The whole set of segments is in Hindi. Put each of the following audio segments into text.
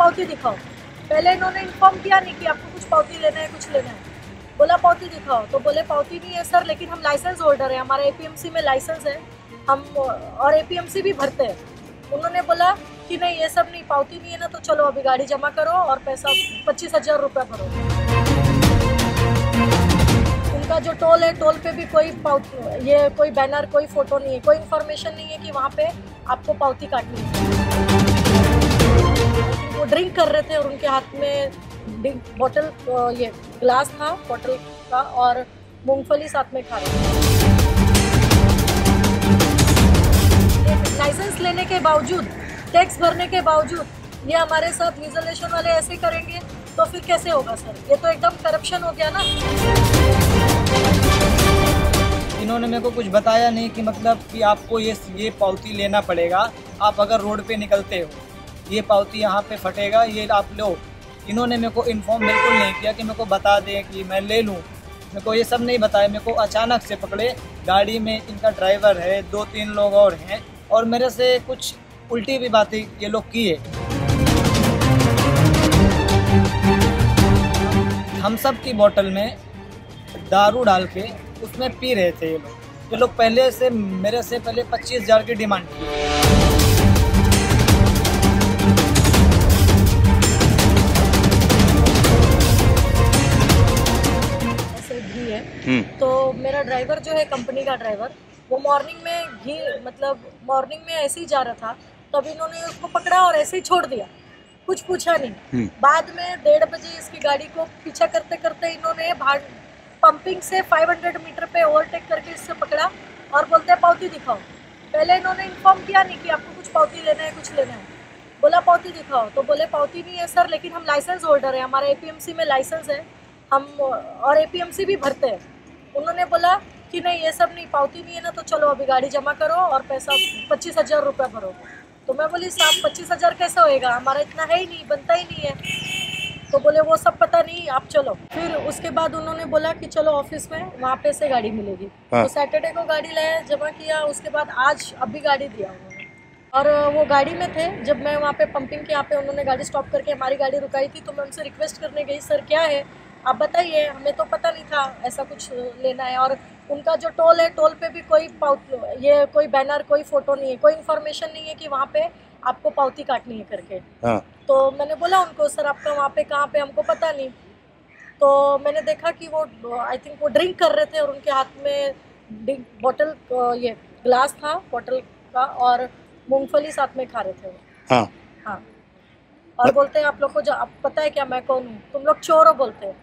पावती दिखाओ। पहले इन्होंने इन्फॉर्म किया नहीं कि आपको कुछ पावती लेना है, कुछ लेना है। बोला पावती दिखाओ, तो बोले पावती नहीं है सर, लेकिन हम लाइसेंस होल्डर है, हमारा एपीएमसी में लाइसेंस है, हम और एपीएमसी भी भरते हैं। उन्होंने बोला कि नहीं ये सब नहीं, पावती नहीं है ना, तो चलो अभी गाड़ी जमा करो और पैसा 25,000 रुपये भरो। उनका जो टोल है, टोल पे भी कोई पावती, ये कोई बैनर, कोई फोटो नहीं है, कोई इन्फॉर्मेशन नहीं है कि वहाँ पे आपको पावती काटनी है। वो ड्रिंक कर रहे थे और उनके हाथ में बॉटल, ये ग्लास था बॉटल का, और मूंगफली साथ में खा रहे थे। लाइसेंस लेने के बावजूद, टैक्स भरने के बावजूद ये हमारे साथ विजिलेशन वाले ऐसे करेंगे तो फिर कैसे होगा सर? ये तो एकदम करप्शन हो गया ना। इन्होंने मेरे को कुछ बताया नहीं कि मतलब कि आपको ये पावती लेना पड़ेगा, आप अगर रोड पे निकलते हो ये पावती यहाँ पे फटेगा, ये आप लो। इन्होंने मेरे को इन्फॉर्म बिल्कुल नहीं किया कि मेरे को बता दें कि मैं ले लूँ। मेरे को ये सब नहीं बताया, मेरे को अचानक से पकड़े। गाड़ी में इनका ड्राइवर है, 2-3 लोग और हैं, और मेरे से कुछ उल्टी भी बातें ये लोग किए। हम सब की बोतल में दारू डाल के उसमें पी रहे थे ये लोग पहले से मेरे से पहले 25,000 की डिमांड की। ऐसे घी है तो मेरा ड्राइवर जो है, कंपनी का ड्राइवर, वो मॉर्निंग में घी, मतलब मॉर्निंग में ऐसे ही जा रहा था, तब इन्होंने उसको पकड़ा और ऐसे ही छोड़ दिया, कुछ पूछा नहीं। बाद में 1:30 बजे इसकी गाड़ी को पीछा करते करते इन्होंने पंपिंग से 500 मीटर पे ओवरटेक करके इससे पकड़ा और बोलते हैं पावती दिखाओ। पहले इन्होंने इन्फॉर्म किया नहीं कि आपको कुछ पावती लेना है, कुछ लेना है। बोला पावती दिखाओ, तो बोले पावती नहीं है सर, लेकिन हम लाइसेंस होल्डर है, हमारा एपीएमसी में लाइसेंस है, हम और एपीएमसी भी भरते हैं। उन्होंने बोला कि नहीं ये सब नहीं, पावती नहीं है ना, तो चलो अभी गाड़ी जमा करो और पैसा 25,000 रुपये भरो। तो मैं बोली साहब 25,000 कैसे होएगा, हमारा इतना है ही नहीं, बनता ही नहीं है। तो बोले वो सब पता नहीं, आप चलो। फिर उसके बाद उन्होंने बोला कि चलो ऑफिस में, वहाँ पे से गाड़ी मिलेगी। तो सैटरडे को गाड़ी लाया, जमा किया, उसके बाद आज अभी गाड़ी दिया उन्होंने। और वो गाड़ी में थे, जब मैं वहाँ पे पंपिंग के यहाँ पे उन्होंने गाड़ी स्टॉप करके हमारी गाड़ी रुकाई थी, तो मैं उनसे रिक्वेस्ट करने गई, सर क्या है आप बताइए, हमें तो पता नहीं था ऐसा कुछ लेना है। और उनका जो टोल है, टोल पे भी कोई ये कोई बैनर, कोई फोटो नहीं है, कोई इन्फॉर्मेशन नहीं है कि वहाँ पे आपको पावती काटनी है करके। तो मैंने बोला उनको, सर आपका वहाँ पे कहाँ पे, हमको पता नहीं। तो मैंने देखा कि वो आई थिंक वो ड्रिंक कर रहे थे और उनके हाथ में बॉटल, ये ग्लास था बॉटल का, और मूंगफली साथ में खा रहे थे वो। हाँ। और बोलते हैं आप लोग को आप पता है क्या मैं कौन हूँ, तुम लोग चोर हो, बोलते हैं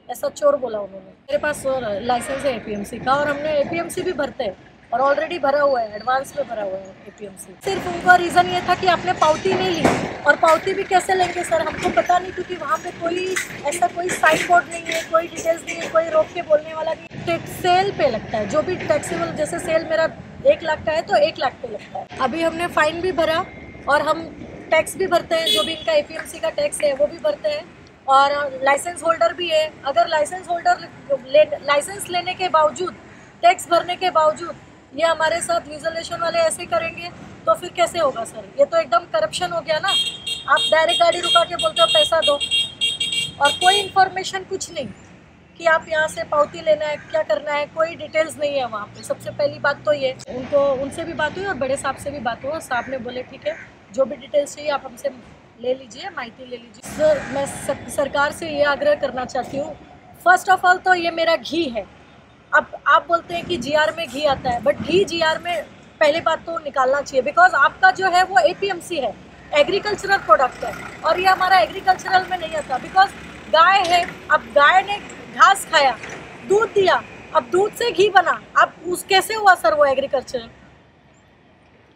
ऐसा चोर बोला उन्होंने। मेरे पास लाइसेंस है एपीएमसी का, और हमने एपीएमसी भी भरते हैं और ऑलरेडी भरा हुआ है, एडवांस में भरा हुआ है एपीएमसी। सिर्फ उनका रीज़न ये था कि आपने पावती नहीं ली, और पावती भी कैसे लेंगे सर, हमको पता नहीं, क्योंकि वहाँ पे कोई ऐसा कोई साइन बोर्ड नहीं है, कोई डिटेल्स नहीं है, कोई रोक के बोलने वाला नहीं। टैक्स सेल पे लगता है, जो भी टैक्सेबल, जैसे सेल मेरा 1 लाख का है तो 1 लाख पे लगता है। अभी हमने फाइन भी भरा और हम टैक्स भी भरते हैं, जो भी इनका एपीएमसी का टैक्स है वो भी भरते हैं, और लाइसेंस होल्डर भी है। अगर लाइसेंस होल्डर लाइसेंस लेने के बावजूद, टैक्स भरने के बावजूद ये हमारे साथ विजिलेशन वाले ऐसे करेंगे तो फिर कैसे होगा सर? ये तो एकदम करप्शन हो गया ना। आप डायरेक्ट गाड़ी रुका के बोलते हो पैसा दो, और कोई इन्फॉर्मेशन कुछ नहीं कि आप यहाँ से पावती लेना है, क्या करना है, कोई डिटेल्स नहीं है वहाँ पे। सबसे पहली बात तो ये, उनसे भी बात हुई और बड़े साहब से भी बात हुई। साहब ने बोले ठीक है, जो भी डिटेल्स चाहिए आप हमसे ले लीजिए, माहिती ले लीजिए। सर मैं सरकार से ये आग्रह करना चाहती हूँ, फर्स्ट ऑफ ऑल तो ये मेरा घी है। अब आप बोलते हैं कि जीआर में घी आता है, बट घी जीआर में पहले बात तो निकालना चाहिए, बिकॉज आपका जो है वो एपीएमसी है, एग्रीकल्चरल प्रोडक्ट है, और ये हमारा एग्रीकल्चरल में नहीं आता। बिकॉज गाय है, अब गाय ने घास खाया, दूध दिया, अब दूध से घी बना, अब उस कैसे हुआ सर वो एग्रीकल्चरल?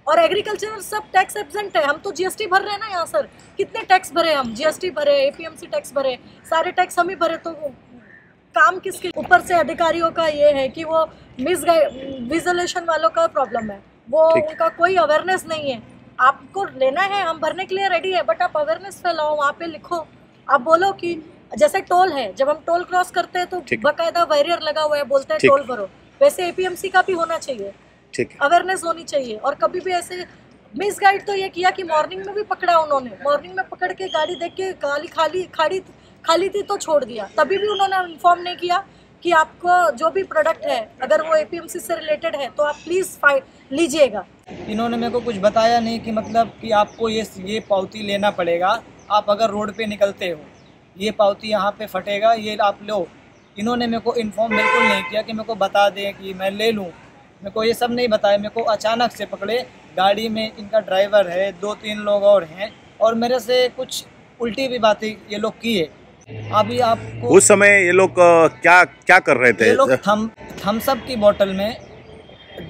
और एग्रीकल्चरल सब टैक्स एब्सेंट है। हम तो जीएसटी भर रहे हैं ना यहाँ सर, कितने टैक्स भरे हम, जीएसटी भरे, एपीएमसी टैक्स भरे, सारे टैक्स हम ही भरे। तो काम किसके? ऊपर से अधिकारियों का ये है कि वो विजिलेशन वालों का प्रॉब्लम है, वो उनका कोई अवेयरनेस नहीं है। आपको लेना है, हम भरने के लिए रेडी है, बट आप अवेयरनेस फैलाओ, वहाँ पे लिखो, आप बोलो कि जैसे टोल है, जब हम टोल क्रॉस करते हैं तो बाकायदा बैरियर लगा हुआ है, बोलते हैं टोल भरो, वैसे एपीएमसी का भी होना चाहिए, अवेयरनेस होनी चाहिए। और कभी भी ऐसे मिसगाइड तो ये किया कि मॉर्निंग में भी पकड़ा उन्होंने, मॉर्निंग में पकड़ के गाड़ी देख के गाड़ी खाली थी तो छोड़ दिया। तभी भी उन्होंने इन्फॉर्म नहीं किया कि आपको जो भी प्रोडक्ट है अगर वो एपीएमसी से रिलेटेड है तो आप प्लीज़ लीजिएगा। इन्होंने मेरे को कुछ बताया नहीं कि मतलब कि आपको ये पावती लेना पड़ेगा, आप अगर रोड पे निकलते हो ये पावती यहाँ पे फटेगा, ये आप लो। इन्होंने मेरे को इन्फॉर्म बिल्कुल नहीं किया कि मेरे को बता दें कि मैं ले लूँ, मेरे को ये सब नहीं बताया। मेरे को अचानक से पकड़े, गाड़ी में इनका ड्राइवर है, 2-3 लोग और हैं, और मेरे से कुछ उल्टी भी बातें ये लोग किए। अभी आपको उस समय ये लोग क्या क्या कर रहे थे? ये लोग थम्स अप की बोतल में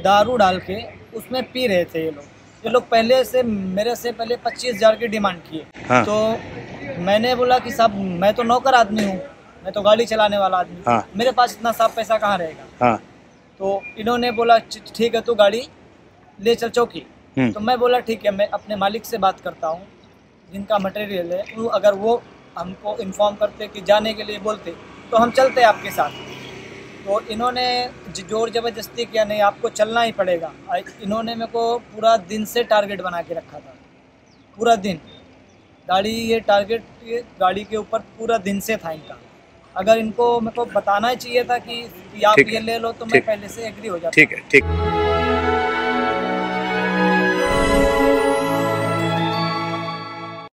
दारू डाल के उसमें पी रहे थे। ये लोग पहले से मेरे से पहले 25,000 की डिमांड किए। हाँ। तो मैंने बोला कि साहब मैं तो नौकर आदमी हूँ, मैं तो गाड़ी चलाने वाला आदमी। हाँ। मेरे पास इतना साफ पैसा कहाँ रहेगा। हाँ। तो इन्होंने बोला ठीक है तू गाड़ी ले चल चौकी। तो मैं बोला ठीक है, मैं अपने मालिक से बात करता हूँ, जिनका मटेरियल है, अगर वो हमको इन्फॉर्म करते कि जाने के लिए बोलते तो हम चलते आपके साथ। तो इन्होंने जोर ज़बरदस्ती किया, नहीं आपको चलना ही पड़ेगा। इन्होंने मेरे को पूरा दिन से टारगेट बना के रखा था, पूरा दिन ये गाड़ी के ऊपर पूरा दिन से था इनका। अगर इनको मेरे को बताना ही चाहिए था कि आप ये ले लो तो मैं पहले से एग्री हो जाता। ठीक है, ठीक।